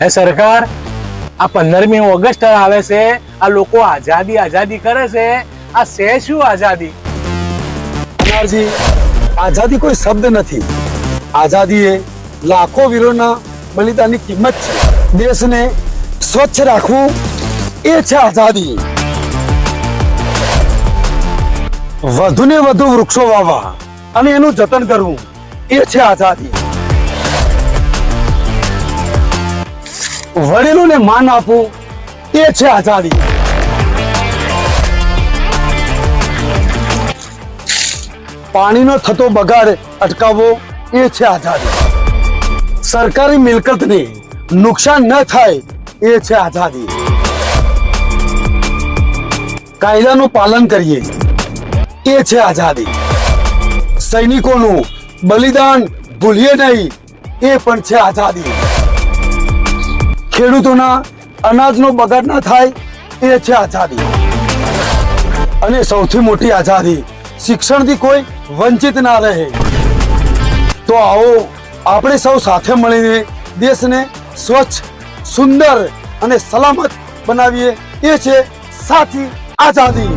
હે સરકાર, આ 15મી ઓગસ્ટ આવે છે, આ લોકો આઝાદી આઝાદી કરે છે, આ છે શું આઝાદી? અનારજી, આઝાદી કોઈ શબ્દ નથી. આઝાદી એ લાખો વીરોના બલિદાનની કિંમત છે. દેશને સ્વચ્છ રાખવું એ છે આઝાદી. વધુને વધુ વૃક્ષો વાવવા અને એનું જતન કરવું એ છે આઝાદી. વડીલોને માન આપવું એ છે આઝાદી. પાણીનો થતો બગાડ અટકાવવો એ છે આઝાદી. સરકારી મિલકતને નુકસાન ન થાય એ છે આઝાદી. કાયદાનું પાલન કરીએ એ છે આઝાદી. સૈનિકોનું બલિદાન ભૂલીએ નહીં એ પણ છે આઝાદી. ખેડૂતોના અનાજનો બગાડ ન થાય એ છે આઝાદી. અને સૌથી મોટી આઝાદી શિક્ષણથી કોઈ વંચિત ના રહે. તો આવો આપણે સૌ સાથે મળીને દેશને સ્વચ્છ, સુંદર અને સલામત બનાવીએ. એ છે સાચી આઝાદી.